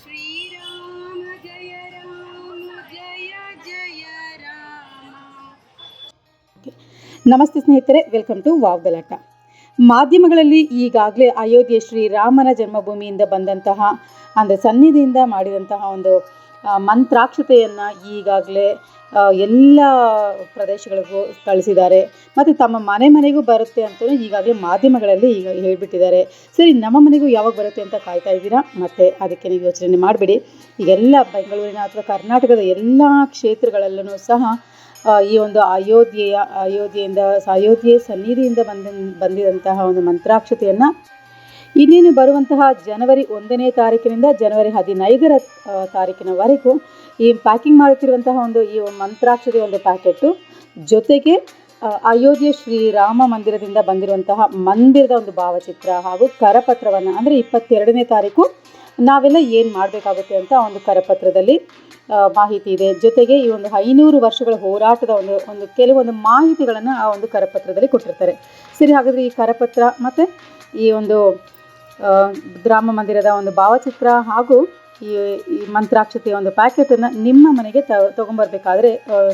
ಶ್ರೀರಾಮ ಜಯ ರಾಮ ಜಯ ಜಯ ರಾಮ. ನಮಸ್ತೆ ಸ್ನೇಹಿತರೆ, welcome to wow ಗಲಾಟ. ಮಾಧ್ಯಮಗಳಲ್ಲಿ ಈಗಾಗಲೇ ಅಯೋಧ್ಯೆ ಶ್ರೀರಾಮನ ಜನ್ಮಭೂಮಿಯಿಂದ ಬಂದಂತಹ ಅಂದರೆ ಸನ್ನಿಧಿಯಿಂದ ಮಾಡಿದಂತಹ ಒಂದು ಮಂತ್ರಾಕ್ಷತೆಯನ್ನು ಈಗಾಗಲೇ ಎಲ್ಲ ಪ್ರದೇಶಗಳಿಗೂ ಕಳಿಸಿದ್ದಾರೆ ಮತ್ತು ತಮ್ಮ ಮನೆಗೂ ಬರುತ್ತೆ ಅಂತಲೂ ಈಗಾಗಲೇ ಮಾಧ್ಯಮಗಳಲ್ಲಿ ಈಗ ಹೇಳಿಬಿಟ್ಟಿದ್ದಾರೆ. ಸರಿ, ನಮ್ಮ ಮನೆಗೂ ಯಾವಾಗ ಬರುತ್ತೆ ಅಂತ ಕಾಯ್ತಾ ಇದ್ದೀರಾ? ಮತ್ತು ಅದಕ್ಕೆ ನೀವು ಯೋಚನೆ ಮಾಡಿಬಿಡಿ. ಈಗೆಲ್ಲ ಬೆಂಗಳೂರಿನ ಅಥವಾ ಕರ್ನಾಟಕದ ಎಲ್ಲ ಕ್ಷೇತ್ರಗಳಲ್ಲೂ ಸಹ ಈ ಒಂದು ಅಯೋಧ್ಯೆ ಸನ್ನಿಧಿಯಿಂದ ಬಂದಿದಂತಹ ಒಂದು ಮಂತ್ರಾಕ್ಷತೆಯನ್ನು ಇನ್ನೇನು ಬರುವಂತಹ ಜನವರಿ 1ನೇ ತಾರೀಕಿನಿಂದ ಜನವರಿ 15ರ ತಾರೀಕಿನವರೆಗೂ ಈ ಪ್ಯಾಕಿಂಗ್ ಮಾಡುತ್ತಿರುವಂತಹ ಒಂದು ಈ ಮಂತ್ರಾಕ್ಷತೆ ಒಂದು ಪ್ಯಾಕೆಟು ಜೊತೆಗೆ ಅಯೋಧ್ಯೆ ಶ್ರೀರಾಮ ಮಂದಿರದಿಂದ ಬಂದಿರುವಂತಹ ಮಂದಿರದ ಒಂದು ಭಾವಚಿತ್ರ ಹಾಗೂ ಕರಪತ್ರವನ್ನು ಅಂದರೆ 22ನೇ ತಾರೀಕು ನಾವೆಲ್ಲ ಏನು ಮಾಡಬೇಕಾಗುತ್ತೆ ಅಂತ ಒಂದು ಕರಪತ್ರದಲ್ಲಿ ಮಾಹಿತಿ ಇದೆ. ಜೊತೆಗೆ ಈ ಒಂದು 500 ವರ್ಷಗಳ ಹೋರಾಟದ ಒಂದು ಕೆಲವೊಂದು ಮಾಹಿತಿಗಳನ್ನು ಆ ಒಂದು ಕರಪತ್ರದಲ್ಲಿ ಕೊಟ್ಟಿರ್ತಾರೆ. ಸರಿ, ಹಾಗಾದರೆ ಈ ಕರಪತ್ರ ಮತ್ತು ಈ ಒಂದು ರಾಮ ಮಂದಿರದ ಒಂದು ಭಾವಚಿತ್ರ ಹಾಗೂ ಈ ಮಂತ್ರಾಕ್ಷತೆಯ ಒಂದು ಪ್ಯಾಕೆಟನ್ನು ನಿಮ್ಮ ಮನೆಗೆ ತೊಗೊಂಬರ್ಬೇಕಾದ್ರೆ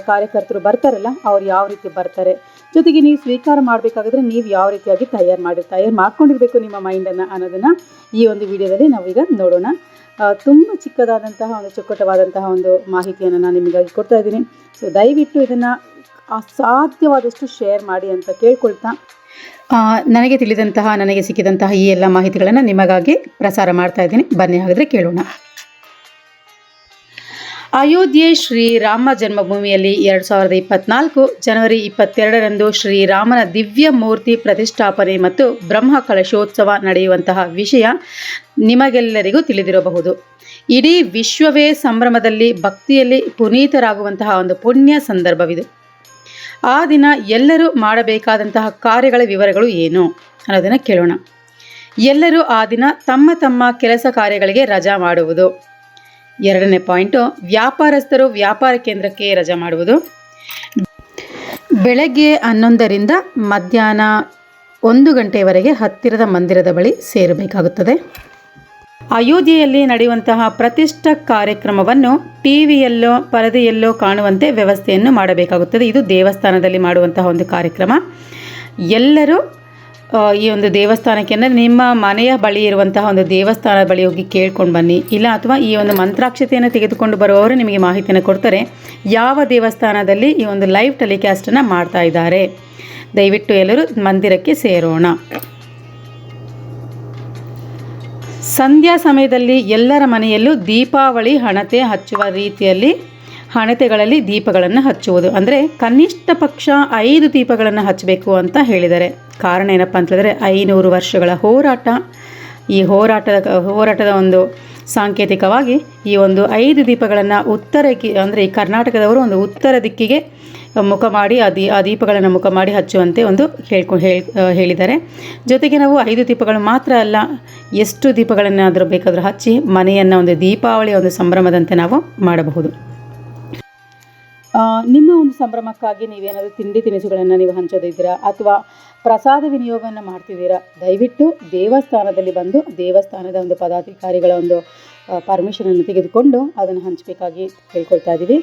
ಕಾರ್ಯಕರ್ತರು ಬರ್ತಾರಲ್ಲ, ಅವ್ರು ಯಾವ ರೀತಿ ಬರ್ತಾರೆ, ಜೊತೆಗೆ ನೀವು ಸ್ವೀಕಾರ ಮಾಡಬೇಕಾದ್ರೆ ನೀವು ಯಾವ ರೀತಿಯಾಗಿ ತಯಾರು ಮಾಡ್ಕೊಂಡಿರಬೇಕು ನಿಮ್ಮ ಮೈಂಡನ್ನು ಅನ್ನೋದನ್ನು ಈ ಒಂದು ವಿಡಿಯೋದಲ್ಲಿ ನಾವೀಗ ನೋಡೋಣ. ತುಂಬ ಚಿಕ್ಕದಾದಂತಹ ಒಂದು ಚೊಕ್ಕಟವಾದಂತಹ ಒಂದು ಮಾಹಿತಿಯನ್ನು ನಾನು ನಿಮಗಾಗಿ ಕೊಡ್ತಾ ಇದ್ದೀನಿ. ಸೊ ದಯವಿಟ್ಟು ಇದನ್ನು ಸಾಧ್ಯವಾದಷ್ಟು ಶೇರ್ ಮಾಡಿ ಅಂತ ಕೇಳ್ಕೊಳ್ತಾ ನನಗೆ ತಿಳಿದಂತಹ ನನಗೆ ಸಿಕ್ಕಿದಂತಹ ಈ ಎಲ್ಲ ಮಾಹಿತಿಗಳನ್ನು ನಿಮಗಾಗಿ ಪ್ರಸಾರ ಮಾಡ್ತಾ ಇದ್ದೀನಿ. ಬನ್ನಿ ಹಾಗಾದರೆ ಕೇಳೋಣ. ಅಯೋಧ್ಯೆ ಶ್ರೀರಾಮ ಜನ್ಮಭೂಮಿಯಲ್ಲಿ 2024 ಜನವರಿ 22ರಂದು ಶ್ರೀರಾಮನ ದಿವ್ಯ ಮೂರ್ತಿ ಪ್ರತಿಷ್ಠಾಪನೆ ಮತ್ತು ಬ್ರಹ್ಮ ಕಲಶೋತ್ಸವ ನಡೆಯುವಂತಹ ವಿಷಯ ನಿಮಗೆಲ್ಲರಿಗೂ ತಿಳಿದಿರಬಹುದು. ಇಡೀ ವಿಶ್ವವೇ ಸಂಭ್ರಮದಲ್ಲಿ ಭಕ್ತಿಯಲ್ಲಿ ಪುನೀತರಾಗುವಂತಹ ಒಂದು ಪುಣ್ಯ ಸಂದರ್ಭವಿದು. ಆ ದಿನ ಎಲ್ಲರೂ ಮಾಡಬೇಕಾದಂತಹ ಕಾರ್ಯಗಳ ವಿವರಗಳು ಏನು ಅನ್ನೋದನ್ನು ಕೇಳೋಣ. ಎಲ್ಲರೂ ಆ ದಿನ ತಮ್ಮ ತಮ್ಮ ಕೆಲಸ ಕಾರ್ಯಗಳಿಗೆ ರಜಾ ಮಾಡುವುದು. 2ನೇ ಪಾಯಿಂಟು, ವ್ಯಾಪಾರಸ್ಥರು ವ್ಯಾಪಾರ ಕೇಂದ್ರಕ್ಕೆ ರಜಾ ಮಾಡುವುದು. ಬೆಳಗ್ಗೆ 11ರಿಂದ ಮಧ್ಯಾಹ್ನ 1 ಗಂಟೆಯವರೆಗೆ ಹತ್ತಿರದ ಮಂದಿರದ ಬಳಿ ಸೇರಬೇಕಾಗುತ್ತದೆ. ಅಯೋಧ್ಯೆಯಲ್ಲಿ ನಡೆಯುವಂತಹ ಪ್ರತಿಷ್ಠಾ ಕಾರ್ಯಕ್ರಮವನ್ನು ಟಿವಿಯಲ್ಲೋ ಪರದೆಯಲ್ಲೋ ಕಾಣುವಂತೆ ವ್ಯವಸ್ಥೆಯನ್ನು ಮಾಡಬೇಕಾಗುತ್ತದೆ. ಇದು ದೇವಸ್ಥಾನದಲ್ಲಿ ಮಾಡುವಂತಹ ಒಂದು ಕಾರ್ಯಕ್ರಮ. ಎಲ್ಲರೂ ಈ ಒಂದು ದೇವಸ್ಥಾನಕ್ಕೆ ಅಂದರೆ ನಿಮ್ಮ ಮನೆಯ ಬಳಿ ಇರುವಂತಹ ಒಂದು ದೇವಸ್ಥಾನದ ಬಳಿ ಹೋಗಿ ಕೇಳ್ಕೊಂಡು ಬನ್ನಿ. ಇಲ್ಲ ಅಥವಾ ಈ ಒಂದು ಮಂತ್ರಾಕ್ಷತೆಯನ್ನು ತೆಗೆದುಕೊಂಡು ಬರುವವರು ನಿಮಗೆ ಮಾಹಿತಿಯನ್ನು ಕೊಡ್ತಾರೆ ಯಾವ ದೇವಸ್ಥಾನದಲ್ಲಿ ಈ ಒಂದು ಲೈವ್ ಟೆಲಿಕಾಸ್ಟನ್ನು ಮಾಡ್ತಾ ಇದ್ದಾರೆ. ದಯವಿಟ್ಟು ಎಲ್ಲರೂ ಮಂದಿರಕ್ಕೆ ಸೇರೋಣ. ಸಂಧ್ಯಾ ಸಮಯದಲ್ಲಿ ಎಲ್ಲರ ಮನೆಯಲ್ಲೂ ದೀಪಾವಳಿ ಹಣತೆ ಹಚ್ಚುವ ರೀತಿಯಲ್ಲಿ ಹಣತೆಗಳಲ್ಲಿ ದೀಪಗಳನ್ನು ಹಚ್ಚುವುದು. ಅಂದರೆ ಕನಿಷ್ಠ ಪಕ್ಷ 5 ದೀಪಗಳನ್ನು ಹಚ್ಚಬೇಕು ಅಂತ ಹೇಳಿದ್ದಾರೆ. ಕಾರಣ ಏನಪ್ಪ ಅಂತಂದರೆ 500 ವರ್ಷಗಳ ಹೋರಾಟ. ಈ ಹೋರಾಟದ ಒಂದು ಸಾಂಕೇತಿಕವಾಗಿ ಈ ಒಂದು 5 ದೀಪಗಳನ್ನು ಉತ್ತರಕ್ಕೆ ಅಂದರೆ ಈ ಕರ್ನಾಟಕದವರು ಒಂದು ಉತ್ತರ ದಿಕ್ಕಿಗೆ ಮುಖ ಮಾಡಿ ಆ ದೀಪಗಳನ್ನು ಮುಖ ಮಾಡಿ ಹಚ್ಚುವಂತೆ ಒಂದು ಹೇಳಿದ್ದಾರೆ. ಜೊತೆಗೆ ನಾವು 5 ದೀಪಗಳು ಮಾತ್ರ ಅಲ್ಲ, ಎಷ್ಟು ದೀಪಗಳನ್ನಾದರೂ ಬೇಕಾದರೂ ಹಚ್ಚಿ ಮನೆಯನ್ನು ಒಂದು ದೀಪಾವಳಿಯ ಒಂದು ಸಂಭ್ರಮದಂತೆ ನಾವು ಮಾಡಬಹುದು. ನಿಮ್ಮ ಒಂದು ಸಂಭ್ರಮಕ್ಕಾಗಿ ನೀವೇನಾದರೂ ತಿಂಡಿ ತಿನಿಸುಗಳನ್ನು ನೀವು ಹಂಚೋದಿದ್ದೀರಾ ಅಥವಾ ಪ್ರಸಾದ ವಿನಿಯೋಗವನ್ನು ಮಾಡ್ತಿದ್ದೀರಾ, ದಯವಿಟ್ಟು ದೇವಸ್ಥಾನದಲ್ಲಿ ಬಂದು ದೇವಸ್ಥಾನದ ಒಂದು ಪದಾಧಿಕಾರಿಗಳ ಒಂದು ಪರ್ಮಿಷನನ್ನು ತೆಗೆದುಕೊಂಡು ಅದನ್ನು ಹಂಚಬೇಕಾಗಿ ಕೇಳ್ಕೊಳ್ತಾ ಇದ್ದೀವಿ.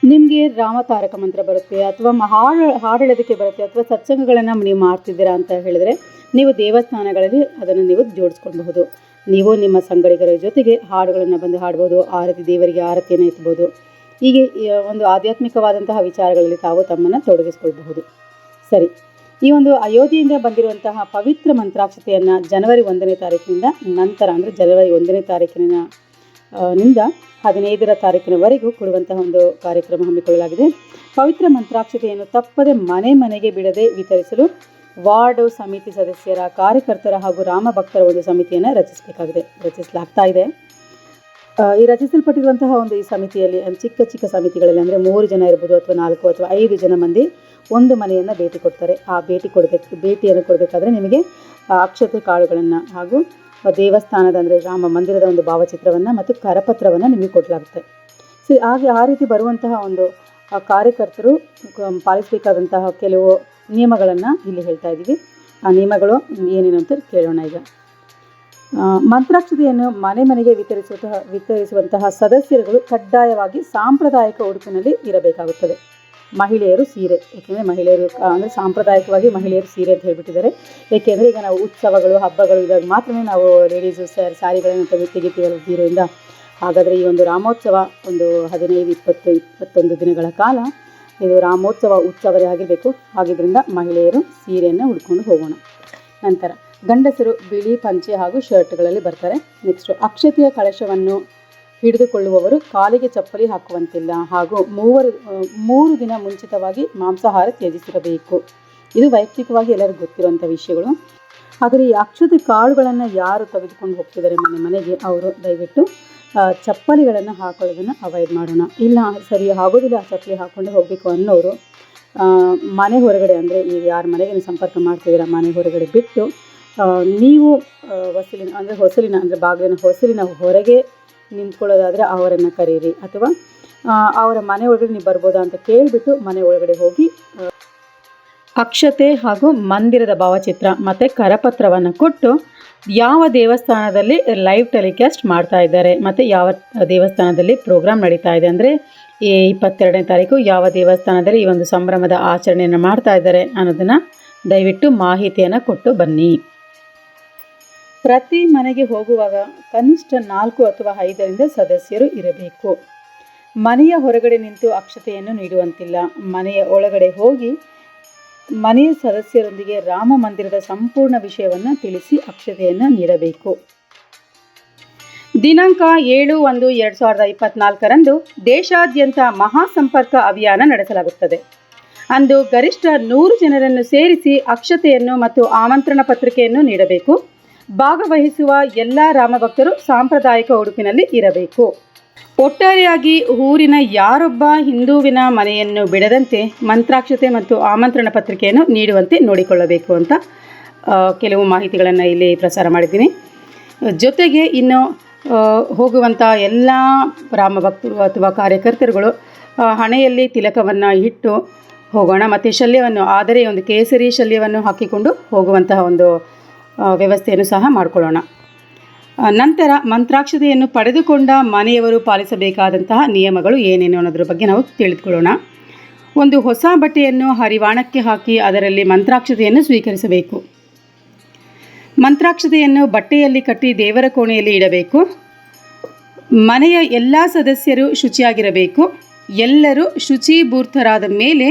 ನಿಮಗೆ ರಾಮ ತಾರಕ ಮಂತ್ರ ಬರುತ್ತೆ ಅಥವಾ ಹಾಡು ಹೇಳೋದಕ್ಕೆ ಬರುತ್ತೆ ಅಥವಾ ಸತ್ಸಂಗಗಳನ್ನು ನೀವು ಮಾಡ್ತಿದ್ದೀರಾ ಅಂತ ಹೇಳಿದರೆ ನೀವು ದೇವಸ್ಥಾನಗಳಲ್ಲಿ ಅದನ್ನು ನೀವು ಜೋಡಿಸ್ಕೊಳ್ಬಹುದು. ನೀವು ನಿಮ್ಮ ಸಂಗಡಿಗರ ಜೊತೆಗೆ ಹಾಡುಗಳನ್ನು ಬಂದು ಹಾಡ್ಬೋದು, ದೇವರಿಗೆ ಆರತಿಯನ್ನು ಎತ್ತಬಹುದು. ಹೀಗೆ ಒಂದು ಆಧ್ಯಾತ್ಮಿಕವಾದಂತಹ ವಿಚಾರಗಳಲ್ಲಿ ತಾವು ತಮ್ಮನ್ನು ತೊಡಗಿಸ್ಕೊಳ್ಬಹುದು. ಸರಿ, ಈ ಒಂದು ಅಯೋಧ್ಯೆಯಿಂದ ಬಂದಿರುವಂತಹ ಪವಿತ್ರ ಮಂತ್ರಾಕ್ಷತೆಯನ್ನು ಜನವರಿ 1ನೇ ತಾರೀಕಿನಿಂದ ನಂತರ ಅಂದರೆ ಜನವರಿ 1ನೇ ತಾರೀಕಿನಿಂದ 15ರ ತಾರೀಕಿನವರೆಗೂ ಕೊಡುವಂತಹ ಒಂದು ಕಾರ್ಯಕ್ರಮ ಹಮ್ಮಿಕೊಳ್ಳಲಾಗಿದೆ. ಪವಿತ್ರ ಮಂತ್ರಾಕ್ಷತೆಯನ್ನು ತಪ್ಪದೆ ಮನೆಗೆ ಬಿಡದೆ ವಿತರಿಸಲು ವಾರ್ಡ್ ಸಮಿತಿ ಸದಸ್ಯರ, ಕಾರ್ಯಕರ್ತರ ಹಾಗೂ ರಾಮ ಭಕ್ತರ ಒಂದು ಸಮಿತಿಯನ್ನು ರಚಿಸಲಾಗ್ತಾ ಇದೆ. ಈ ರಚಿಸಲ್ಪಟ್ಟಿರುವಂತಹ ಒಂದು ಈ ಸಮಿತಿಯಲ್ಲಿ ಚಿಕ್ಕ ಸಮಿತಿಗಳಲ್ಲಿ ಅಂದರೆ 3 ಜನ ಇರ್ಬೋದು ಅಥವಾ 4 ಅಥವಾ 5 ಜನ ಮಂದಿ ಒಂದು ಮನೆಯನ್ನು ಭೇಟಿ ಕೊಡ್ತಾರೆ. ಆ ಭೇಟಿಯನ್ನು ಕೊಡಬೇಕಾದ್ರೆ ನಿಮಗೆ ಅಕ್ಷತೆ ಕಾಳುಗಳನ್ನು ಹಾಗೂ ದೇವಸ್ಥಾನದ ಅಂದರೆ ರಾಮ ಮಂದಿರದ ಒಂದು ಭಾವಚಿತ್ರವನ್ನು ಮತ್ತು ಕರಪತ್ರವನ್ನು ನಿಮಗೆ ಕೊಡಲಾಗುತ್ತೆ. ಸರಿ, ಹಾಗೆ ಆ ರೀತಿ ಬರುವಂತಹ ಒಂದು ಕಾರ್ಯಕರ್ತರು ಪಾಲಿಸಬೇಕಾದಂತಹ ಕೆಲವು ನಿಯಮಗಳನ್ನು ಇಲ್ಲಿ ಹೇಳ್ತಾ ಇದ್ದೀವಿ. ಆ ನಿಯಮಗಳು ಏನೇನು ಅಂತ ಕೇಳೋಣ ಈಗ. ಮಂತ್ರಾಕ್ಷತೆಯನ್ನು ಮನೆ ಮನೆಗೆ ವಿತರಿಸುವಂತಹ ಸದಸ್ಯರುಗಳು ಕಡ್ಡಾಯವಾಗಿ ಸಾಂಪ್ರದಾಯಿಕ ಉಡುಪಿನಲ್ಲಿ ಇರಬೇಕಾಗುತ್ತದೆ. ಮಹಿಳೆಯರು ಸೀರೆ, ಏಕೆಂದರೆ ಮಹಿಳೆಯರು ಅಂದರೆ ಸಾಂಪ್ರದಾಯಿಕವಾಗಿ ಮಹಿಳೆಯರು ಸೀರೆ ಅಂತ ಹೇಳ್ಬಿಟ್ಟಿದ್ದಾರೆ. ಏಕೆಂದರೆ ಈಗ ನಾವು ಉತ್ಸವಗಳು ಹಬ್ಬಗಳು ಇದ್ದಾಗ ಮಾತ್ರ ನಾವು ಲೇಡೀಸು ಸ್ಯಾರಿಗಳನ್ನು ತೆಗಿತೀವಲ್ಲ ಬೀರೋಯಿಂದ. ಹಾಗಾದರೆ ಈ ಒಂದು ರಾಮೋತ್ಸವ ಒಂದು 15, 20, 21 ದಿನಗಳ ಕಾಲ ಇದು ರಾಮೋತ್ಸವ ಉತ್ಸವವೇ ಆಗಿರಬೇಕು. ಹಾಗಿದ್ದರಿಂದ ಮಹಿಳೆಯರು ಸೀರೆಯನ್ನು ಉಡ್ಕೊಂಡು ಹೋಗೋಣ. ನಂತರ ಗಂಡಸರು ಬಿಳಿ ಪಂಚೆ ಹಾಗೂ ಶರ್ಟ್ಗಳಲ್ಲಿ ಬರ್ತಾರೆ. ನೆಕ್ಸ್ಟು ಅಕ್ಷತೆಯ ಕಳಶವನ್ನು ಹಿಡಿದುಕೊಳ್ಳುವವರು ಕಾಲಿಗೆ ಚಪ್ಪಲಿ ಹಾಕುವಂತಿಲ್ಲ ಹಾಗೂ 3 ದಿನ ಮುಂಚಿತವಾಗಿ ಮಾಂಸಾಹಾರ ತ್ಯಜಿಸಿರಬೇಕು. ಇದು ವೈಯಕ್ತಿಕವಾಗಿ ಎಲ್ಲರಿಗೂ ಗೊತ್ತಿರುವಂಥ ವಿಷಯಗಳು. ಆದರೆ ಈ ಅಕ್ಷತೆ ಕಾಳುಗಳನ್ನು ಯಾರು ತೆಗೆದುಕೊಂಡು ಹೋಗ್ತಿದ್ದಾರೆ ಮನೆಗೆ ಅವರು ದಯವಿಟ್ಟು ಚಪ್ಪಲಿಗಳನ್ನು ಹಾಕೊಳ್ಳೋದನ್ನು ಅವಾಯ್ಡ್ ಮಾಡೋಣ. ಇಲ್ಲ ಸರಿ ಆಗೋದಿಲ್ಲ ಚಪ್ಪಲಿ ಹಾಕ್ಕೊಂಡು ಹೋಗಬೇಕು ಅನ್ನೋರು ಮನೆ ಹೊರಗಡೆ ಅಂದರೆ ಈಗ ಯಾರ ಮನೆಗೆ ಸಂಪರ್ಕ ಮಾಡ್ತಿದ್ದೀರಾ ಮನೆ ಹೊರಗಡೆ ಬಿಟ್ಟು ನೀವು ಹೊಸಲಿನ ಅಂದರೆ ಬಾಗಿಲಿನ ಹೊಸಲಿನ ಹೊರಗೆ ನಿಂತ್ಕೊಳ್ಳೋದಾದರೆ ಅವರನ್ನು ಕರೀರಿ, ಅಥವಾ ಅವರ ಮನೆ ಒಳಗಡೆ ನೀವು ಬರ್ಬೋದಾ ಅಂತ ಕೇಳಿಬಿಟ್ಟು ಮನೆ ಒಳಗಡೆ ಹೋಗಿ ಅಕ್ಷತೆ ಹಾಗೂ ಮಂದಿರದ ಭಾವಚಿತ್ರ ಮತ್ತು ಕರಪತ್ರವನ್ನು ಕೊಟ್ಟು ಯಾವ ದೇವಸ್ಥಾನದಲ್ಲಿ ಲೈವ್ ಟೆಲಿಕಾಸ್ಟ್ ಮಾಡ್ತಾ ಇದ್ದಾರೆ ಮತ್ತು ಯಾವ ದೇವಸ್ಥಾನದಲ್ಲಿ ಪ್ರೋಗ್ರಾಮ್ ನಡೀತಾ ಇದೆ, ಅಂದರೆ ಈ 22ನೇ ತಾರೀಕು ಯಾವ ದೇವಸ್ಥಾನದಲ್ಲಿ ಈ ಒಂದು ಸಂಭ್ರಮದ ಆಚರಣೆಯನ್ನು ಮಾಡ್ತಾ ಇದ್ದಾರೆ ಅನ್ನೋದನ್ನು ದಯವಿಟ್ಟು ಮಾಹಿತಿಯನ್ನು ಕೊಟ್ಟು ಬನ್ನಿ. ಪ್ರತಿ ಮನೆಗೆ ಹೋಗುವಾಗ ಕನಿಷ್ಠ 4 ಅಥವಾ 5ರಿಂದ ಸದಸ್ಯರು ಇರಬೇಕು. ಮನೆಯ ಹೊರಗಡೆ ನಿಂತು ಅಕ್ಷತೆಯನ್ನು ನೀಡುವಂತಿಲ್ಲ. ಮನೆಯ ಒಳಗಡೆ ಹೋಗಿ ಮನೆಯ ಸದಸ್ಯರೊಂದಿಗೆ ರಾಮ ಮಂದಿರದ ಸಂಪೂರ್ಣ ವಿಷಯವನ್ನು ತಿಳಿಸಿ ಅಕ್ಷತೆಯನ್ನು ನೀಡಬೇಕು. ದಿನಾಂಕ 7/1/2024 ದೇಶಾದ್ಯಂತ ಮಹಾಸಂಪರ್ಕ ಅಭಿಯಾನ ನಡೆಸಲಾಗುತ್ತದೆ. ಅಂದು ಗರಿಷ್ಠ 100 ಜನರನ್ನು ಸೇರಿಸಿ ಅಕ್ಷತೆಯನ್ನು ಮತ್ತು ಆಮಂತ್ರಣ ಪತ್ರಿಕೆಯನ್ನು ನೀಡಬೇಕು. ಭಾಗವಹಿಸುವ ಎಲ್ಲ ರಾಮಭಕ್ತರು ಸಾಂಪ್ರದಾಯಿಕ ಉಡುಪಿನಲ್ಲಿ ಇರಬೇಕು. ಒಟ್ಟಾರೆಯಾಗಿ ಊರಿನ ಯಾರೊಬ್ಬ ಹಿಂದೂವಿನ ಮನೆಯನ್ನು ಬಿಡದಂತೆ ಮಂತ್ರಾಕ್ಷತೆ ಮತ್ತು ಆಮಂತ್ರಣ ಪತ್ರಿಕೆಯನ್ನು ನೀಡುವಂತೆ ನೋಡಿಕೊಳ್ಳಬೇಕು ಅಂತ ಕೆಲವು ಮಾಹಿತಿಗಳನ್ನು ಇಲ್ಲಿ ಪ್ರಸಾರ ಮಾಡಿದ್ದೀನಿ. ಜೊತೆಗೆ ಇನ್ನು ಹೋಗುವಂಥ ಎಲ್ಲ ರಾಮಭಕ್ತರು ಅಥವಾ ಕಾರ್ಯಕರ್ತರುಗಳು ಹಣೆಯಲ್ಲಿ ತಿಲಕವನ್ನು ಇಟ್ಟು ಹೋಗೋಣ. ಮತ್ತು ಶಲ್ಯವನ್ನು ಆದರೆ ಒಂದು ಕೇಸರಿ ಶಲ್ಯವನ್ನು ಹಾಕಿಕೊಂಡು ಹೋಗುವಂತಹ ಒಂದು ವ್ಯವಸ್ಥೆಯನ್ನು ಸಹ ಮಾಡಿಕೊಳ್ಳೋಣ. ನಂತರ ಮಂತ್ರಾಕ್ಷತೆಯನ್ನು ಪಡೆದುಕೊಂಡ ಮನೆಯವರು ಪಾಲಿಸಬೇಕಾದಂತಹ ನಿಯಮಗಳು ಏನೇನು ಅನ್ನೋದ್ರ ಬಗ್ಗೆ ನಾವು ತಿಳಿದುಕೊಳ್ಳೋಣ. ಒಂದು ಹೊಸ ಬಟ್ಟೆಯನ್ನು ಹರಿವಾಣಕ್ಕೆ ಹಾಕಿ ಅದರಲ್ಲಿ ಮಂತ್ರಾಕ್ಷತೆಯನ್ನು ಸ್ವೀಕರಿಸಬೇಕು. ಮಂತ್ರಾಕ್ಷತೆಯನ್ನು ಬಟ್ಟೆಯಲ್ಲಿ ಕಟ್ಟಿ ದೇವರ ಕೋಣೆಯಲ್ಲಿ ಇಡಬೇಕು. ಮನೆಯ ಎಲ್ಲ ಸದಸ್ಯರು ಶುಚಿಯಾಗಿರಬೇಕು. ಎಲ್ಲರೂ ಶುಚಿಭೂತರಾದ ಮೇಲೆ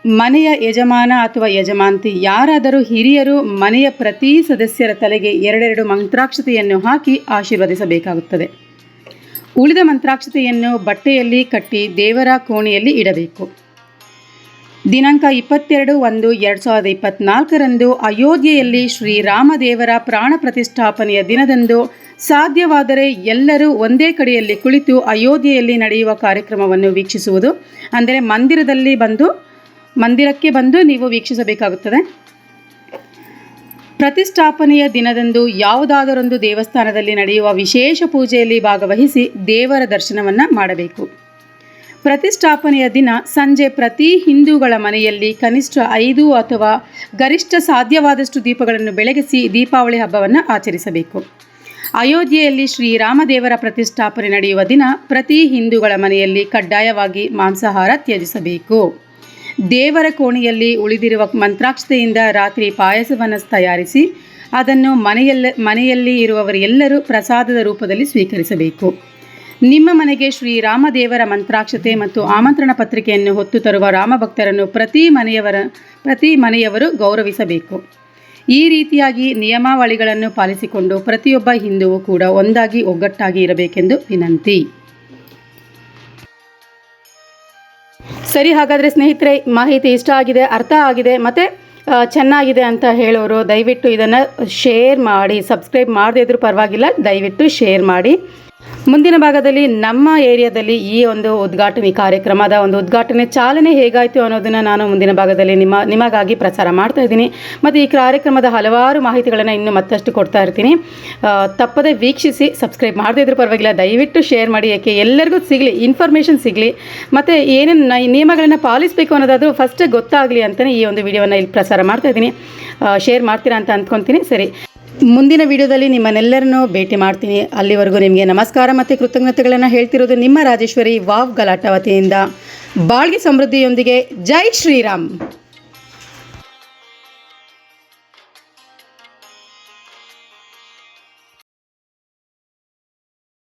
ಮನೆಯ ಯಜಮಾನ ಅಥವಾ ಯಜಮಾಂತಿ ಯಾರಾದರೂ ಹಿರಿಯರು ಮನೆಯ ಪ್ರತಿ ಸದಸ್ಯರ ತಲೆಗೆ 2 ಮಂತ್ರಾಕ್ಷತೆಯನ್ನು ಹಾಕಿ ಆಶೀರ್ವದಿಸಬೇಕಾಗುತ್ತದೆ. ಉಳಿದ ಮಂತ್ರಾಕ್ಷತೆಯನ್ನು ಬಟ್ಟೆಯಲ್ಲಿ ಕಟ್ಟಿ ದೇವರ ಕೋಣೆಯಲ್ಲಿ ಇಡಬೇಕು. ದಿನಾಂಕ 22/1/2024 ಅಯೋಧ್ಯೆಯಲ್ಲಿ ಶ್ರೀರಾಮದೇವರ ಪ್ರಾಣ ಪ್ರತಿಷ್ಠಾಪನೆಯ ದಿನದಂದು ಸಾಧ್ಯವಾದರೆ ಎಲ್ಲರೂ ಒಂದೇ ಕಡೆಯಲ್ಲಿ ಕುಳಿತು ಅಯೋಧ್ಯೆಯಲ್ಲಿ ನಡೆಯುವ ಕಾರ್ಯಕ್ರಮವನ್ನು ವೀಕ್ಷಿಸುವುದು. ಅಂದರೆ ಮಂದಿರಕ್ಕೆ ಬಂದು ನೀವು ವೀಕ್ಷಿಸಬೇಕಾಗುತ್ತದೆ. ಪ್ರತಿಷ್ಠಾಪನೆಯ ದಿನದಂದು ಯಾವುದಾದರೊಂದು ದೇವಸ್ಥಾನದಲ್ಲಿ ನಡೆಯುವ ವಿಶೇಷ ಪೂಜೆಯಲ್ಲಿ ಭಾಗವಹಿಸಿ ದೇವರ ದರ್ಶನವನ್ನು ಮಾಡಬೇಕು. ಪ್ರತಿಷ್ಠಾಪನೆಯ ದಿನ ಸಂಜೆ ಪ್ರತಿ ಹಿಂದೂಗಳ ಮನೆಯಲ್ಲಿ ಕನಿಷ್ಠ 5 ಅಥವಾ ಗರಿಷ್ಠ ಸಾಧ್ಯವಾದಷ್ಟು ದೀಪಗಳನ್ನು ಬೆಳಗಿಸಿ ದೀಪಾವಳಿ ಹಬ್ಬವನ್ನು ಆಚರಿಸಬೇಕು. ಅಯೋಧ್ಯೆಯಲ್ಲಿ ಶ್ರೀರಾಮದೇವರ ಪ್ರತಿಷ್ಠಾಪನೆ ನಡೆಯುವ ದಿನ ಪ್ರತಿ ಹಿಂದೂಗಳ ಮನೆಯಲ್ಲಿ ಕಡ್ಡಾಯವಾಗಿ ಮಾಂಸಾಹಾರ ತ್ಯಜಿಸಬೇಕು. ದೇವರ ಕೋಣೆಯಲ್ಲಿ ಉಳಿದಿರುವ ಮಂತ್ರಾಕ್ಷತೆಯಿಂದ ರಾತ್ರಿ ಪಾಯಸವನ್ನು ತಯಾರಿಸಿ ಅದನ್ನು ಮನೆಯಲ್ಲಿ ಇರುವವರೆಲ್ಲರೂ ಪ್ರಸಾದದ ರೂಪದಲ್ಲಿ ಸ್ವೀಕರಿಸಬೇಕು. ನಿಮ್ಮ ಮನೆಗೆ ಶ್ರೀರಾಮದೇವರ ಮಂತ್ರಾಕ್ಷತೆ ಮತ್ತು ಆಮಂತ್ರಣ ಪತ್ರಿಕೆಯನ್ನು ಹೊತ್ತು ತರುವ ರಾಮಭಕ್ತರನ್ನು ಪ್ರತಿ ಮನೆಯವರು ಗೌರವಿಸಬೇಕು. ಈ ರೀತಿಯಾಗಿ ನಿಯಮಾವಳಿಗಳನ್ನು ಪಾಲಿಸಿಕೊಂಡು ಪ್ರತಿಯೊಬ್ಬ ಹಿಂದೂವು ಕೂಡ ಒಂದಾಗಿ ಒಗ್ಗಟ್ಟಾಗಿ ಇರಬೇಕೆಂದು ವಿನಂತಿ. ಸರಿ, ಹಾಗಾದರೆ ಸ್ನೇಹಿತರೆ, ಮಾಹಿತಿ ಇಷ್ಟ ಆಗಿದೆ, ಅರ್ಥ ಆಗಿದೆ ಮತ್ತು ಚೆನ್ನಾಗಿದೆ ಅಂತ ಹೇಳೋರು ದಯವಿಟ್ಟು ಇದನ್ನು ಶೇರ್ ಮಾಡಿ. ಸಬ್ಸ್ಕ್ರೈಬ್ ಮಾಡದೇ ಇದ್ರೂ ಪರವಾಗಿಲ್ಲ, ದಯವಿಟ್ಟು ಶೇರ್ ಮಾಡಿ. ಮುಂದಿನ ಭಾಗದಲ್ಲಿ ನಮ್ಮ ಏರಿಯಾದಲ್ಲಿ ಈ ಒಂದು ಉದ್ಘಾಟನೆ ಕಾರ್ಯಕ್ರಮದ ಒಂದು ಉದ್ಘಾಟನೆ ಚಾಲನೆ ಹೇಗಾಯಿತು ಅನ್ನೋದನ್ನು ನಾನು ಮುಂದಿನ ಭಾಗದಲ್ಲಿ ನಿಮಗಾಗಿ ಪ್ರಸಾರ ಮಾಡ್ತಾ ಇದ್ದೀನಿ. ಮತ್ತು ಈ ಕಾರ್ಯಕ್ರಮದ ಹಲವಾರು ಮಾಹಿತಿಗಳನ್ನು ಇನ್ನೂ ಮತ್ತಷ್ಟು ಕೊಡ್ತಾ ಇರ್ತೀನಿ. ತಪ್ಪದೆ ವೀಕ್ಷಿಸಿ. ಸಬ್ಸ್ಕ್ರೈಬ್ ಮಾಡದೇ ಇದ್ರೂ ಪರವಾಗಿಲ್ಲ, ದಯವಿಟ್ಟು ಶೇರ್ ಮಾಡಿ. ಯಾಕೆ ಎಲ್ಲರಿಗೂ ಸಿಗಲಿ, ಇನ್ಫಾರ್ಮೇಷನ್ ಸಿಗಲಿ, ಮತ್ತು ಏನೇನು ನಿಯಮಗಳನ್ನು ಪಾಲಿಸಬೇಕು ಅನ್ನೋದಾದರೂ ಫಸ್ಟೇ ಗೊತ್ತಾಗಲಿ ಅಂತಲೇ ಈ ಒಂದು ವಿಡಿಯೋವನ್ನು ಇಲ್ಲಿ ಪ್ರಸಾರ ಮಾಡ್ತಾ ಇದ್ದೀನಿ. ಶೇರ್ ಮಾಡ್ತೀರಾ ಅಂತ ಅಂದ್ಕೊತೀನಿ. ಸರಿ, ಮುಂದಿನ ವಿಡಿಯೋದಲ್ಲಿ ನಿಮ್ಮನ್ನೆಲ್ಲರನ್ನೂ ಭೇಟಿ ಮಾಡ್ತೀನಿ. ಅಲ್ಲಿವರೆಗೂ ನಿಮಗೆ ನಮಸ್ಕಾರ ಮತ್ತು ಕೃತಜ್ಞತೆಗಳನ್ನು ಹೇಳ್ತಿರೋದು ನಿಮ್ಮ ರಾಜೇಶ್ವರಿ ವಾವ್ ಗಲಾಟ ವತಿಯಿಂದ. ಬಾಳ್ಗೆ ಸಮೃದ್ಧಿಯೊಂದಿಗೆ ಜೈ ಶ್ರೀರಾಮ್.